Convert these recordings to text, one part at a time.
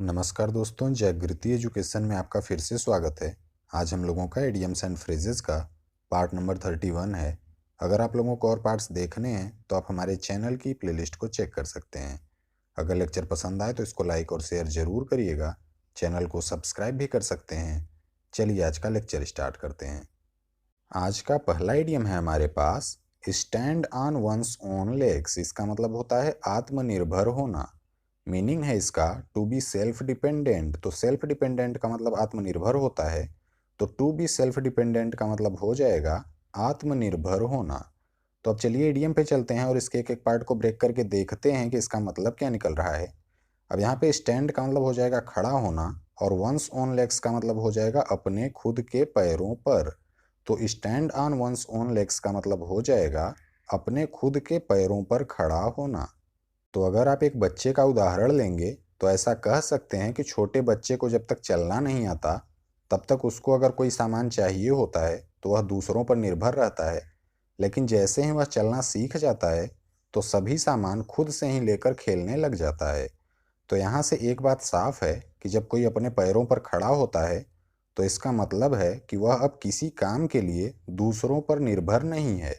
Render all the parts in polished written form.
नमस्कार दोस्तों, जागृति एजुकेशन में आपका फिर से स्वागत है। आज हम लोगों का इडियम्स एंड फ्रेजेस का पार्ट नंबर 31 है। अगर आप लोगों को और पार्ट्स देखने हैं तो आप हमारे चैनल की प्लेलिस्ट को चेक कर सकते हैं। अगर लेक्चर पसंद आए तो इसको लाइक और शेयर जरूर करिएगा। चैनल को सब्सक्राइब भी कर सकते हैं। चलिए आज का लेक्चर स्टार्ट करते हैं। आज का पहला इडियम है हमारे पास stand on one's own legs. इसका मतलब होता है आत्मनिर्भर होना। मीनिंग है इसका टू बी सेल्फ डिपेंडेंट। तो सेल्फ डिपेंडेंट का मतलब आत्मनिर्भर होता है, तो टू बी सेल्फ डिपेंडेंट का मतलब हो जाएगा आत्मनिर्भर होना। तो अब चलिए इडियम पे चलते हैं और इसके एक एक पार्ट को ब्रेक करके देखते हैं कि इसका मतलब क्या निकल रहा है। अब यहाँ पे स्टैंड का मतलब हो जाएगा खड़ा होना, और वंस ओन लेग्स का मतलब हो जाएगा अपने खुद के पैरों पर। तो stand on one's own legs का मतलब हो जाएगा अपने खुद के पैरों पर खड़ा होना। तो अगर आप एक बच्चे का उदाहरण लेंगे तो ऐसा कह सकते हैं कि छोटे बच्चे को जब तक चलना नहीं आता तब तक उसको अगर कोई सामान चाहिए होता है तो वह दूसरों पर निर्भर रहता है, लेकिन जैसे ही वह चलना सीख जाता है तो सभी सामान खुद से ही लेकर खेलने लग जाता है। तो यहाँ से एक बात साफ है कि जब कोई अपने पैरों पर खड़ा होता है तो इसका मतलब है कि वह अब किसी काम के लिए दूसरों पर निर्भर नहीं है।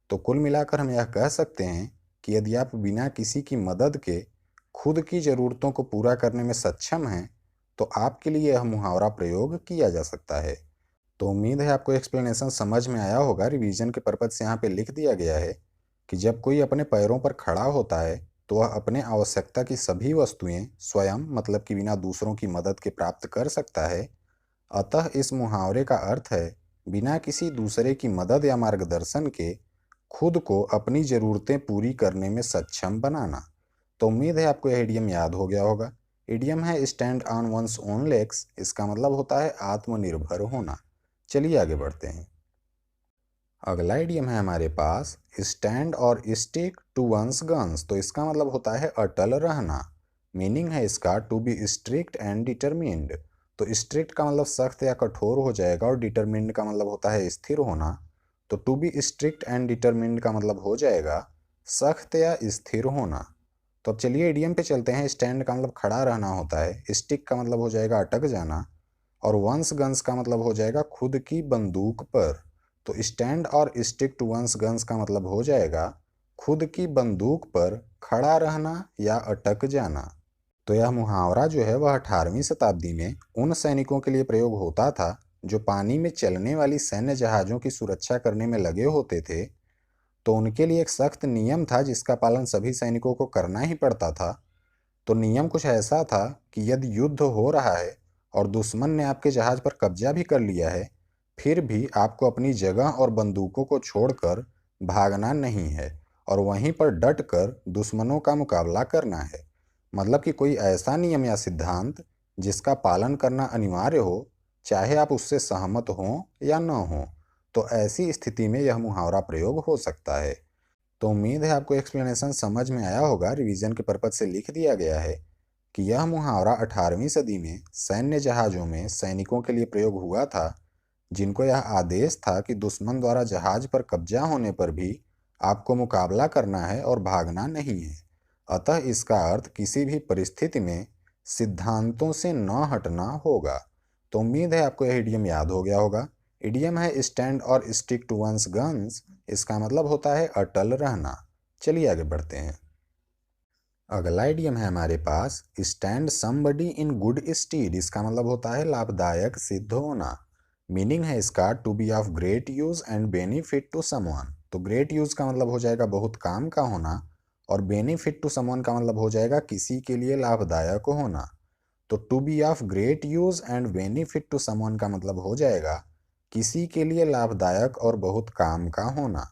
तो कुल मिलाकर हम यह कह सकते हैं कि यदि आप बिना किसी की मदद के खुद की ज़रूरतों को पूरा करने में सक्षम हैं तो आपके लिए यह मुहावरा प्रयोग किया जा सकता है। तो उम्मीद है आपको एक्सप्लेनेशन समझ में आया होगा। रिवीजन के पर्पज से यहाँ पे लिख दिया गया है कि जब कोई अपने पैरों पर खड़ा होता है तो वह अपने आवश्यकता की सभी वस्तुएं स्वयं, मतलब कि बिना दूसरों की मदद के, प्राप्त कर सकता है। अतः इस मुहावरे का अर्थ है बिना किसी दूसरे की मदद या मार्गदर्शन के खुद को अपनी ज़रूरतें पूरी करने में सक्षम बनाना। तो उम्मीद है आपको यह इडियम याद हो गया होगा। इडियम है stand on one's own legs. इसका मतलब होता है आत्मनिर्भर होना। चलिए आगे बढ़ते हैं। अगला इडियम है हमारे पास स्टैंड और स्टिक टू वंस गन्स। तो इसका मतलब होता है अटल रहना। मीनिंग है इसका to be strict and determined. तो स्ट्रिक्ट का मतलब सख्त या कठोर हो जाएगा, और डिटरमिन्ड का मतलब होता है स्थिर होना। तो to be strict and determined का मतलब हो जाएगा सख्त या स्थिर होना। तो अब चलिए इडियम पे चलते हैं। स्टैंड का मतलब खड़ा रहना होता है, स्टिक का मतलब हो जाएगा अटक जाना, और वंस गन्स का मतलब हो जाएगा खुद की बंदूक पर। तो स्टैंड और स्टिक टू वंस गन्स का मतलब हो जाएगा खुद की बंदूक पर खड़ा रहना या अटक जाना। तो यह मुहावरा जो है वह 18वीं शताब्दी में उन सैनिकों के लिए प्रयोग होता था जो पानी में चलने वाली सैन्य जहाज़ों की सुरक्षा करने में लगे होते थे। तो उनके लिए एक सख्त नियम था जिसका पालन सभी सैनिकों को करना ही पड़ता था। तो नियम कुछ ऐसा था कि यदि युद्ध हो रहा है और दुश्मन ने आपके जहाज पर कब्जा भी कर लिया है, फिर भी आपको अपनी जगह और बंदूकों को छोड़कर भागना नहीं है और वहीं पर डट कर दुश्मनों का मुकाबला करना है। मतलब कि कोई ऐसा नियम या सिद्धांत जिसका पालन करना अनिवार्य हो, चाहे आप उससे सहमत हों या न हों। तो ऐसी स्थिति में यह मुहावरा प्रयोग हो सकता है। तो उम्मीद है आपको एक्सप्लेनेशन समझ में आया होगा। रिवीजन के पर्पज से लिख दिया गया है कि यह मुहावरा 18वीं सदी में सैन्य जहाज़ों में सैनिकों के लिए प्रयोग हुआ था जिनको यह आदेश था कि दुश्मन द्वारा जहाज पर कब्जा होने पर भी आपको मुकाबला करना है और भागना नहीं है। अतः इसका अर्थ किसी भी परिस्थिति में सिद्धांतों से न हटना होगा। तो उम्मीद है आपको यह इडियम याद हो गया होगा। इडियम है स्टैंड और स्टिक टू वंस गन्स। इसका मतलब होता है अटल रहना। चलिए आगे बढ़ते हैं। अगला इडियम है हमारे पास stand somebody in good stead. इसका मतलब होता है लाभदायक सिद्ध होना। मीनिंग है इसका to be of great use and benefit to someone. तो ग्रेट यूज का मतलब हो जाएगा बहुत काम का होना, और बेनिफिट टू समवन का मतलब हो जाएगा किसी के लिए लाभदायक होना। तो to be of great use and benefit to someone का मतलब हो जाएगा किसी के लिए लाभदायक और बहुत काम का होना।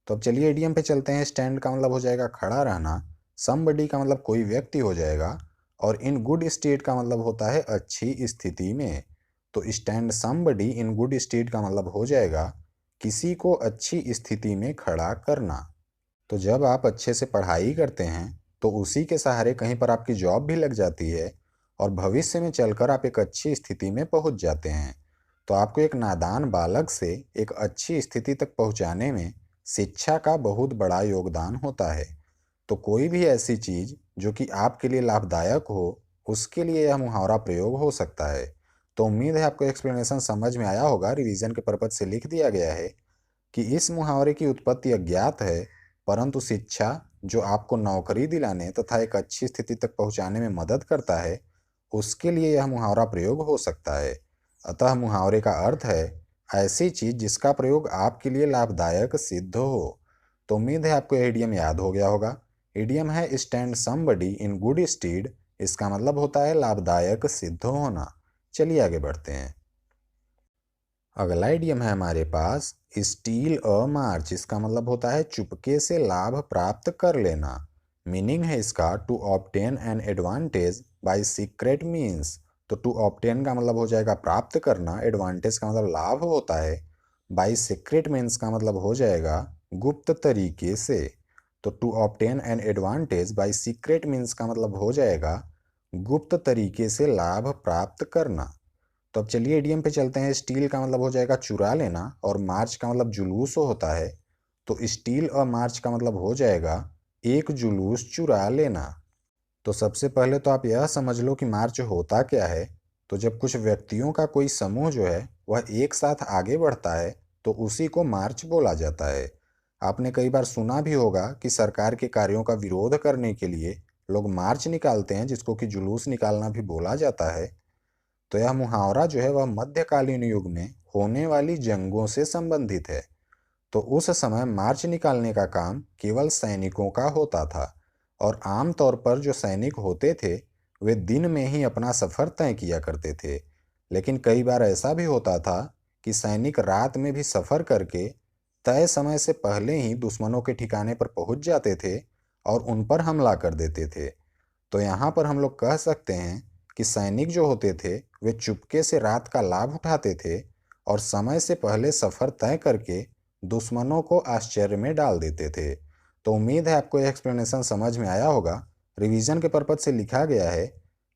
तो अब चलिए इडियम पे चलते हैं। स्टैंड का मतलब हो जाएगा खड़ा रहना, समबडी का मतलब कोई व्यक्ति हो जाएगा, और इन गुड स्टेट का मतलब होता है अच्छी स्थिति में। तो stand somebody in good state का मतलब हो जाएगा किसी को अच्छी स्थिति में खड़ा करना। तो जब आप अच्छे से पढ़ाई करते हैं तो उसी के सहारे कहीं पर आपकी जॉब भी लग जाती है, और भविष्य में चलकर आप एक अच्छी स्थिति में पहुंच जाते हैं। तो आपको एक नादान बालक से एक अच्छी स्थिति तक पहुंचाने में शिक्षा का बहुत बड़ा योगदान होता है। तो कोई भी ऐसी चीज़ जो कि आपके लिए लाभदायक हो उसके लिए यह मुहावरा प्रयोग हो सकता है। तो उम्मीद है आपको एक्सप्लेनेशन समझ में आया होगा। रिवीजन के पर्पज से लिख दिया गया है कि इस मुहावरे की उत्पत्ति अज्ञात है, परंतु शिक्षा जो आपको नौकरी दिलाने तथा एक अच्छी स्थिति तक पहुंचाने में मदद करता है, उसके लिए यह मुहावरा प्रयोग हो सकता है। अतः मुहावरे का अर्थ है ऐसी चीज जिसका प्रयोग आपके लिए लाभदायक सिद्ध हो। तो उम्मीद है आपको यह इडियम याद हो गया होगा। इडियम है stand somebody in good stead. इसका मतलब होता है लाभदायक सिद्ध होना। चलिए आगे बढ़ते हैं। अगला इडियम है हमारे पास स्टील अ मार्च। इसका मतलब होता है चुपके से लाभ प्राप्त कर लेना। मीनिंग है इसका to obtain an advantage by secret means. तो टू ऑब्टेन का मतलब हो जाएगा प्राप्त करना, एडवांटेज का मतलब लाभ होता है, बाय सीक्रेट मीन्स का मतलब हो जाएगा गुप्त तरीके से। तो to obtain an advantage by secret means का मतलब हो जाएगा गुप्त तरीके से लाभ प्राप्त करना। तो अब चलिए इडियम पे चलते हैं। स्टील का मतलब हो जाएगा चुरा लेना और मार्च का मतलब जुलूस होता है। तो स्टील और मार्च का मतलब हो जाएगा एक जुलूस चुरा लेना। तो सबसे पहले तो आप यह समझ लो कि मार्च होता क्या है। तो जब कुछ व्यक्तियों का कोई समूह जो है वह एक साथ आगे बढ़ता है तो उसी को मार्च बोला जाता है। आपने कई बार सुना भी होगा कि सरकार के कार्यों का विरोध करने के लिए लोग मार्च निकालते हैं, जिसको कि जुलूस निकालना भी बोला जाता है। तो यह मुहावरा जो है वह मध्यकालीन युग में होने वाली जंगों से संबंधित है। तो उस समय मार्च निकालने का काम केवल सैनिकों का होता था और आमतौर पर जो सैनिक होते थे वे दिन में ही अपना सफर तय किया करते थे। लेकिन कई बार ऐसा भी होता था कि सैनिक रात में भी सफर करके तय समय से पहले ही दुश्मनों के ठिकाने पर पहुंच जाते थे और उन पर हमला कर देते थे। तो यहाँ पर हम लोग कह सकते हैं कि सैनिक जो होते थे वे चुपके से रात का लाभ उठाते थे और समय से पहले सफर तय करके दुश्मनों को आश्चर्य में डाल देते थे। तो उम्मीद है आपको यह एक्सप्लेनेशन समझ में आया होगा। रिवीजन के पर्पज से लिखा गया है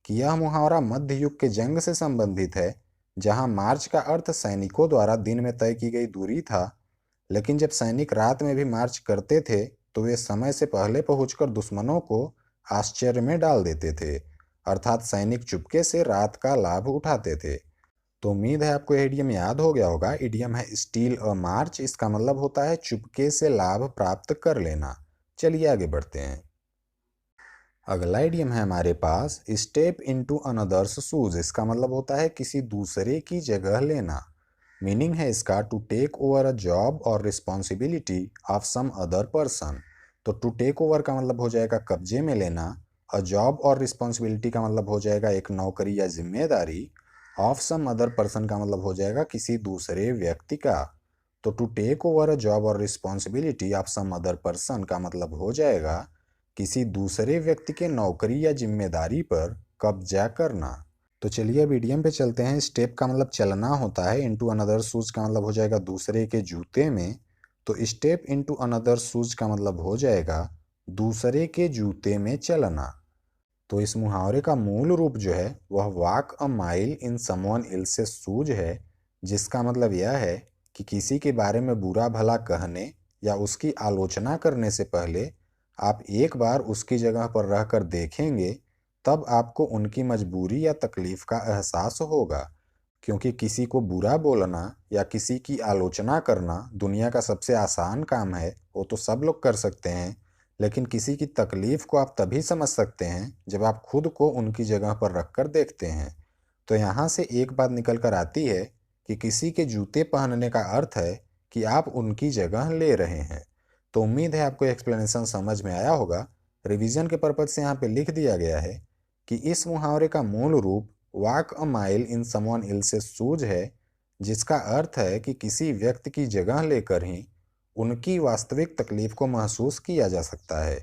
कि यह मुहावरा मध्य युग के जंग से संबंधित है, जहां मार्च का अर्थ सैनिकों द्वारा दिन में तय की गई दूरी था। लेकिन जब सैनिक रात में भी मार्च करते थे तो वे समय से पहले पहुंचकर दुश्मनों को आश्चर्य में डाल देते थे, अर्थात सैनिक चुपके से रात का लाभ उठाते थे। तो उम्मीद है आपको इडियम याद हो गया होगा। इडियम है स्टील अ मार्च। इसका मतलब होता है चुपके से लाभ प्राप्त कर लेना। चलिए आगे बढ़ते हैं। अगला इडियम है हमारे पास स्टेप इनटू अनदर्स शूज। इसका मतलब होता है किसी दूसरे की जगह लेना। मीनिंग है इसका to take over a job और responsibility of some other person. तो टू टेक ओवर का मतलब हो जाएगा कब्जे में लेना। अ जॉब और रिस्पॉन्सिबिलिटी का मतलब हो जाएगा एक नौकरी या जिम्मेदारी। ऑफ सम अदर पर्सन का मतलब हो जाएगा किसी दूसरे व्यक्ति का। तो to take over a job और responsibility of some other person का मतलब हो जाएगा किसी दूसरे व्यक्ति के नौकरी या जिम्मेदारी पर कब्जा करना। तो चलिए अब इडियम पे चलते हैं। स्टेप का मतलब चलना होता है। इनटू अनदर शूज का मतलब हो जाएगा दूसरे के जूते में। तो स्टेप इनटू अनदर शूज का मतलब हो जाएगा दूसरे के जूते में चलना। तो इस मुहावरे का मूल रूप जो है वह walk a mile in someone else's shoes है, जिसका मतलब यह है कि किसी के बारे में बुरा भला कहने या उसकी आलोचना करने से पहले आप एक बार उसकी जगह पर रहकर देखेंगे, तब आपको उनकी मजबूरी या तकलीफ का एहसास होगा। क्योंकि किसी को बुरा बोलना या किसी की आलोचना करना दुनिया का सबसे आसान काम है, वो तो सब लोग कर सकते हैं। लेकिन किसी की तकलीफ को आप तभी समझ सकते हैं जब आप खुद को उनकी जगह पर रखकर देखते हैं। तो यहाँ से एक बात निकल कर आती है कि किसी के जूते पहनने का अर्थ है कि आप उनकी जगह ले रहे हैं। तो उम्मीद है आपको एक्सप्लेनेशन समझ में आया होगा। रिवीजन के पर्पज से यहाँ पे लिख दिया गया है कि इस मुहावरे का मूल रूप walk a mile in someone else's shoes है, जिसका अर्थ है कि किसी व्यक्ति की जगह लेकर ही उनकी वास्तविक तकलीफ को महसूस किया जा सकता है।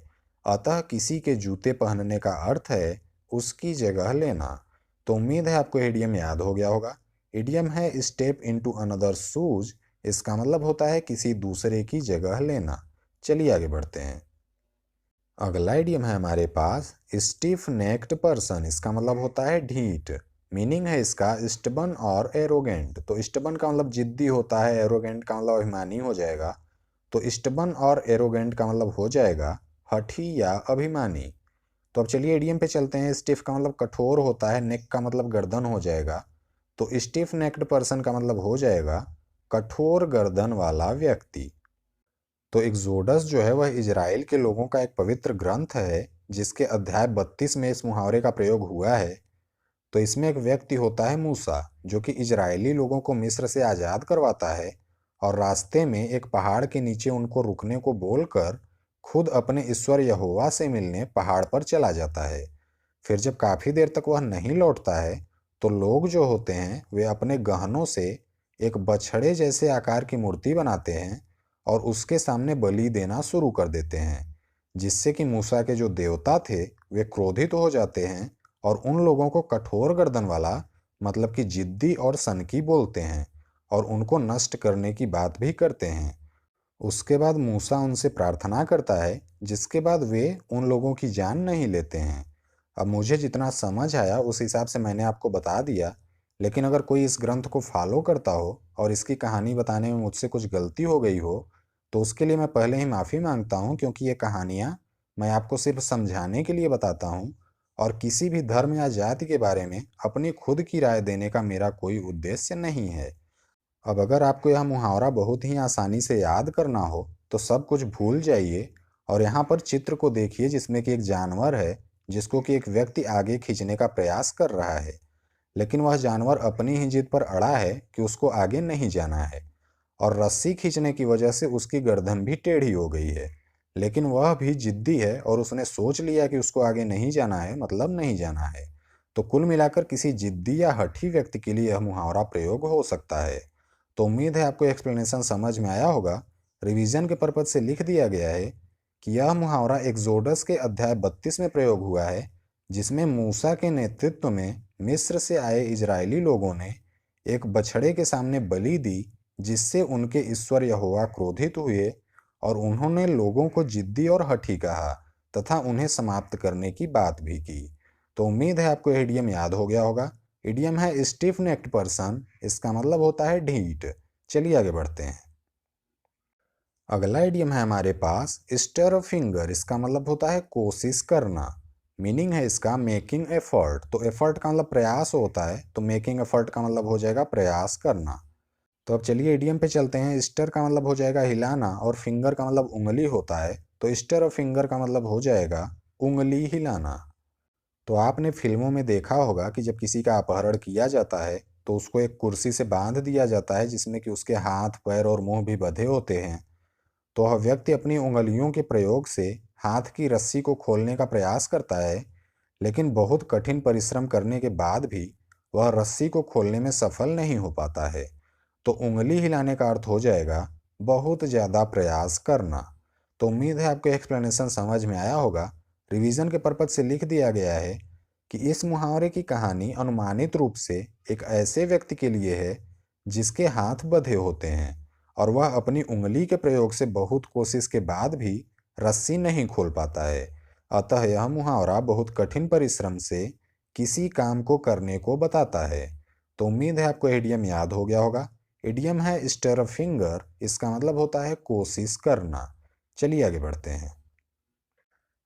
अतः किसी के जूते पहनने का अर्थ है उसकी जगह लेना। तो उम्मीद है आपको इडियम याद हो गया होगा। इडियम है स्टेप इनटू अनदर शूज। इसका मतलब होता है किसी दूसरे की जगह लेना। चलिए आगे बढ़ते हैं। अगला इडियम है हमारे पास स्टिफ नेक्ड पर्सन। इसका मतलब होता है ढीठ। मीनिंग है इसका स्टबन और एरोगेंट। तो स्टबन का मतलब जिद्दी होता है, एरोगेंट का मतलब अभिमानी हो जाएगा। तो स्टबन और एरोगेंट का मतलब हो जाएगा हठी या अभिमानी। तो अब चलिए इडियम पे चलते हैं। स्टिफ का मतलब कठोर होता है, नेक का मतलब गर्दन हो जाएगा, तो स्टिफ नेक्ड पर्सन का मतलब हो जाएगा कठोर गर्दन वाला व्यक्ति। तो एक्सोडस जो है वह इजराइल के लोगों का एक पवित्र ग्रंथ है जिसके अध्याय 32 में इस मुहावरे का प्रयोग हुआ है। तो इसमें एक व्यक्ति होता है मूसा, जो कि इजरायली लोगों को मिस्र से आज़ाद करवाता है और रास्ते में एक पहाड़ के नीचे उनको रुकने को बोलकर खुद अपने ईश्वर यहोवा से मिलने पहाड़ पर चला जाता है। फिर जब काफ़ी देर तक वह नहीं लौटता है तो लोग जो होते हैं वे अपने गहनों से एक बछड़े जैसे आकार की मूर्ति बनाते हैं और उसके सामने बलि देना शुरू कर देते हैं, जिससे कि मूसा के जो देवता थे वे क्रोधित हो जाते हैं और उन लोगों को कठोर गर्दन वाला मतलब कि जिद्दी और सनकी बोलते हैं और उनको नष्ट करने की बात भी करते हैं। उसके बाद मूसा उनसे प्रार्थना करता है, जिसके बाद वे उन लोगों की जान नहीं लेते हैं। अब मुझे जितना समझ आया उस हिसाब से मैंने आपको बता दिया, लेकिन अगर कोई इस ग्रंथ को फॉलो करता हो और इसकी कहानी बताने में मुझसे कुछ गलती हो गई हो तो उसके लिए मैं पहले ही माफ़ी मांगता हूँ, क्योंकि ये कहानियाँ मैं आपको सिर्फ समझाने के लिए बताता हूँ और किसी भी धर्म या जाति के बारे में अपनी खुद की राय देने का मेरा कोई उद्देश्य नहीं है। अब अगर आपको यह मुहावरा बहुत ही आसानी से याद करना हो तो सब कुछ भूल जाइए और यहाँ पर चित्र को देखिए जिसमें कि एक जानवर है जिसको कि एक व्यक्ति आगे खींचने का प्रयास कर रहा है, लेकिन वह जानवर अपनी ही जिद पर अड़ा है कि उसको आगे नहीं जाना है और रस्सी खींचने की वजह से उसकी गर्दन भी टेढ़ी हो गई है। लेकिन वह भी जिद्दी है और उसने सोच लिया कि उसको आगे नहीं जाना है, मतलब नहीं जाना है। तो कुल मिलाकर किसी जिद्दी या हठी व्यक्ति के लिए यह मुहावरा प्रयोग हो सकता है। तो उम्मीद है आपको एक्सप्लेनेशन समझ में आया होगा। रिवीजन के पर्पज से लिख दिया गया है कि यह मुहावरा एक्सोडस के अध्याय 32 में प्रयोग हुआ है, जिसमें मूसा के नेतृत्व में मिस्र से आए इजरायली लोगों ने एक बछड़े के सामने बलि दी, जिससे उनके ईश्वर यहोवा क्रोधित हुए और उन्होंने लोगों को जिद्दी और हठी कहा तथा उन्हें समाप्त करने की बात भी की। तो उम्मीद है आपको इडियम याद हो गया होगा। इडियम है स्टिफ नेक्ड पर्सन, इसका मतलब होता है ढीठ। चलिए आगे बढ़ते हैं। अगला इडियम है हमारे पास स्टर अ फिंगर, इसका मतलब होता है कोशिश करना। मीनिंग है इसका मेकिंग एफर्ट। तो एफर्ट का मतलब प्रयास होता है, तो मेकिंग एफर्ट का मतलब हो जाएगा प्रयास करना। तो अब चलिए इडियम पे चलते हैं। स्टर का मतलब हो जाएगा हिलाना और फिंगर का मतलब उंगली होता है, तो स्टर अ फिंगर का मतलब हो जाएगा उंगली हिलाना। तो आपने फिल्मों में देखा होगा कि जब किसी का अपहरण किया जाता है तो उसको एक कुर्सी से बांध दिया जाता है जिसमें कि उसके हाथ पैर और मुंह भी बंधे होते हैं। तो वह व्यक्ति अपनी उंगलियों के प्रयोग से हाथ की रस्सी को खोलने का प्रयास करता है, लेकिन बहुत कठिन परिश्रम करने के बाद भी वह रस्सी को खोलने में सफल नहीं हो पाता है। तो उंगली हिलाने का अर्थ हो जाएगा बहुत ज़्यादा प्रयास करना। तो उम्मीद है आपको एक्सप्लेनेशन समझ में आया होगा। रिवीजन के पर्पज से लिख दिया गया है कि इस मुहावरे की कहानी अनुमानित रूप से एक ऐसे व्यक्ति के लिए है जिसके हाथ बंधे होते हैं और वह अपनी उंगली के प्रयोग से बहुत कोशिश के बाद भी रस्सी नहीं खोल पाता है। अतः यह मुहावरा बहुत कठिन परिश्रम से किसी काम को करने को बताता है। तो उम्मीद है आपको इडियम याद हो गया होगा। इडियम है स्टर अ फिंगर, इसका मतलब होता है कोशिश करना। चलिए आगे बढ़ते हैं।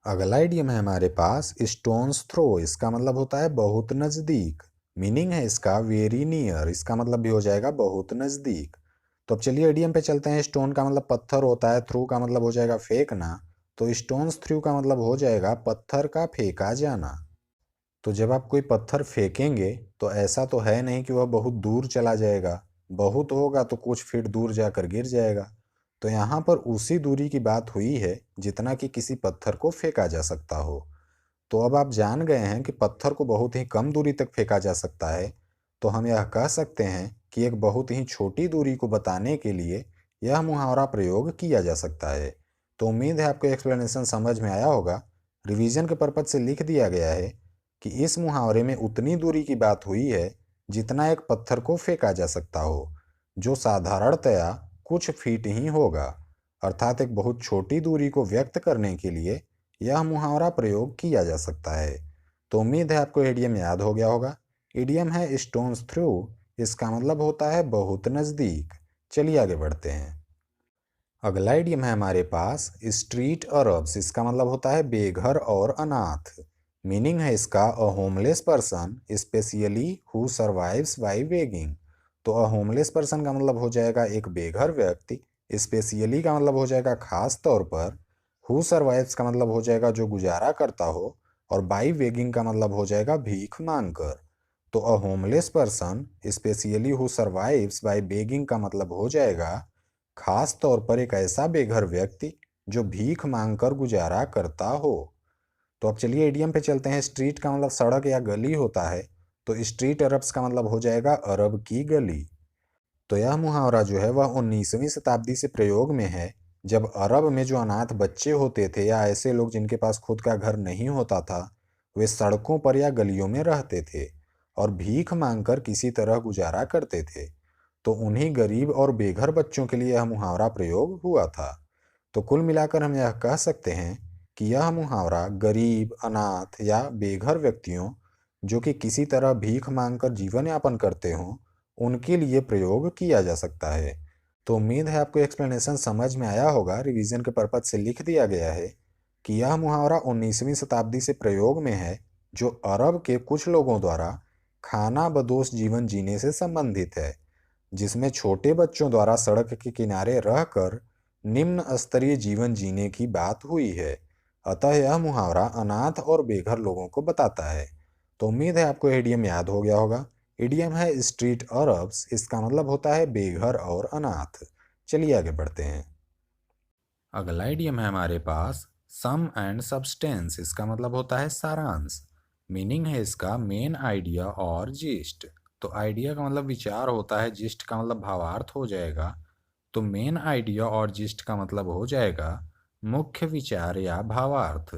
अगला इडियम है हमारे पास स्टोन्स थ्रो, इसका मतलब होता है बहुत नज़दीक। मीनिंग है इसका वेरी नियर, इसका मतलब भी हो जाएगा बहुत नज़दीक। तो अब चलिए इडियम पे चलते हैं। स्टोन का मतलब पत्थर होता है, थ्रू का मतलब हो जाएगा फेंकना, तो स्टोन्स थ्रू का मतलब हो जाएगा पत्थर का फेंका जाना। तो जब आप कोई पत्थर फेंकेंगे तो ऐसा तो है नहीं कि वह बहुत दूर चला जाएगा, बहुत होगा तो कुछ फीट दूर जाकर गिर जाएगा। तो यहाँ पर उसी दूरी की बात हुई है जितना कि किसी पत्थर को फेंका जा सकता हो। तो अब आप जान गए हैं कि पत्थर को बहुत ही कम दूरी तक फेंका जा सकता है, तो हम यह कह सकते हैं कि एक बहुत ही छोटी दूरी को बताने के लिए यह मुहावरा प्रयोग किया जा सकता है। तो उम्मीद है आपको एक्सप्लेनेशन समझ में आया होगा। रिवीजन के पर्पज से लिख दिया गया है कि इस मुहावरे में उतनी दूरी की बात हुई है जितना एक पत्थर को फेंका जा सकता हो, जो साधारणतया कुछ फीट ही होगा। अर्थात एक बहुत छोटी दूरी को व्यक्त करने के लिए यह मुहावरा प्रयोग किया जा सकता है। तो उम्मीद है आपको इडियम याद हो गया होगा। इडियम है स्टोन्स थ्रू, इसका मतलब होता है बहुत नज़दीक। चलिए आगे बढ़ते हैं। अगला इडियम है हमारे पास स्ट्रीट अरब्स, इसका मतलब होता है बेघर और अनाथ। मीनिंग है इसका a homeless person specially who survives by begging. तो अ होमलेस पर्सन का मतलब हो जाएगा एक बेघर व्यक्ति, स्पेशली का मतलब हो जाएगा खास तौर पर, हु सर्वाइव्स का मतलब हो जाएगा जो गुजारा करता हो, और बाई बेगिंग का मतलब हो जाएगा भीख मांग कर। तो a homeless person specially who survives by begging का मतलब हो जाएगा खास तौर पर एक ऐसा बेघर व्यक्ति जो भीख मांगकर गुजारा करता हो। तो अब चलिए इडियम पे चलते हैं। स्ट्रीट का मतलब सड़क या गली होता है, तो स्ट्रीट अरब्स का मतलब हो जाएगा अरब की गली। तो यह मुहावरा जो है वह 19वीं शताब्दी से प्रयोग में है, जब अरब में जो अनाथ बच्चे होते थे या ऐसे लोग जिनके पास खुद का घर नहीं होता था, वे सड़कों पर या गलियों में रहते थे और भीख मांगकर किसी तरह गुजारा करते थे। तो उन्हीं गरीब और बेघर बच्चों के लिए यह मुहावरा प्रयोग हुआ था। तो कुल मिलाकर हम यह कह सकते हैं कि यह मुहावरा गरीब, अनाथ या बेघर व्यक्तियों जो कि किसी तरह भीख मांगकर जीवन यापन करते हों, उनके लिए प्रयोग किया जा सकता है। तो उम्मीद है आपको एक्सप्लेनेशन समझ में आया होगा। रिवीजन के पर्पज से लिख दिया गया है कि यह मुहावरा 19वीं शताब्दी से प्रयोग में है, जो अरब के कुछ लोगों द्वारा खाना बदोश जीवन जीने से संबंधित है, जिसमें छोटे बच्चों द्वारा सड़क के किनारे रहकर निम्न स्तरीय जीवन जीने की बात हुई है। अतः यह मुहावरा अनाथ और बेघर लोगों को बताता है। तो उम्मीद है आपको इडियम याद हो गया होगा। इडियम है स्ट्रीट अरब्स, इसका मतलब होता है बेघर और अनाथ। चलिए आगे बढ़ते हैं। अगला इडियम है हमारे पास सम एंड सब्सटेंस, इसका मतलब होता है सारांश। मीनिंग है इसका मेन आइडिया और जिस्ट। तो आइडिया का मतलब विचार होता है, जिस्ट का मतलब भावार्थ हो जाएगा। तो मेन आइडिया और जिस्ट का मतलब हो जाएगा मुख्य विचार या भावार्थ।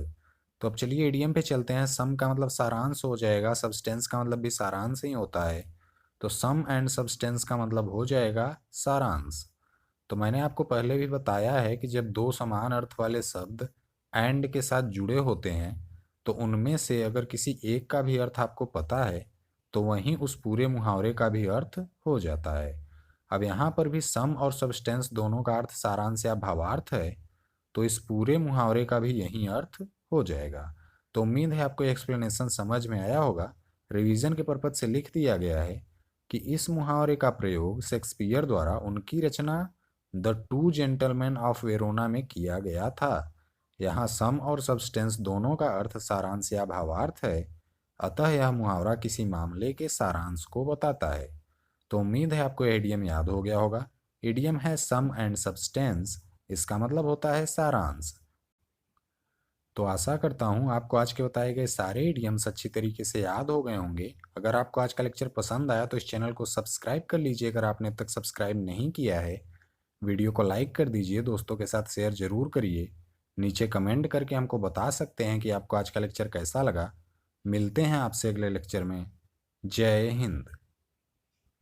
तो अब चलिए इडियम पे चलते हैं। सम का मतलब सारांश हो जाएगा, सब्सटेंस का मतलब भी सारांश ही होता है। तो सम एंड सब्सटेंस का मतलब हो जाएगा सारांश। तो मैंने आपको पहले भी बताया है कि जब दो समान अर्थ वाले शब्द एंड के साथ जुड़े होते हैं, तो उनमें से अगर किसी एक का भी अर्थ आपको पता है, तो वहीं उस पूरे मुहावरे का भी अर्थ हो जाता है। अब यहाँ पर भी सम और सब्सटेंस दोनों का अर्थ सारांश या भावार्थ है, तो इस पूरे मुहावरे का भी यही अर्थ हो जाएगा। तो उम्मीद है आपको एक्सप्लेनेशन समझ में आया होगा। रिवीजन के पर्पज से लिख दिया गया है कि इस मुहावरे का प्रयोग शेक्सपियर द्वारा उनकी रचना the two gentleman of Verona में किया गया था। यहाँ सम और सब्सटेंस दोनों का अर्थ सारांश या भावार्थ है, अतः यह मुहावरा किसी मामले के सारांश को बताता है। तो उम्मीद है आपको इडियम याद हो गया होगा। इडियम है सम एंड सब्सटेंस, इसका मतलब होता है सारांश। तो आशा करता हूँ आपको आज के बताए गए सारे इडियम्स अच्छी तरीके से याद हो गए होंगे। अगर आपको आज का लेक्चर पसंद आया तो इस चैनल को सब्सक्राइब कर लीजिए अगर आपने अब तक सब्सक्राइब नहीं किया है। वीडियो को लाइक कर दीजिए, दोस्तों के साथ शेयर जरूर करिए। नीचे कमेंट करके हमको बता सकते हैं कि आपको आज का लेक्चर कैसा लगा। मिलते हैं आपसे अगले लेक्चर में। जय हिंद।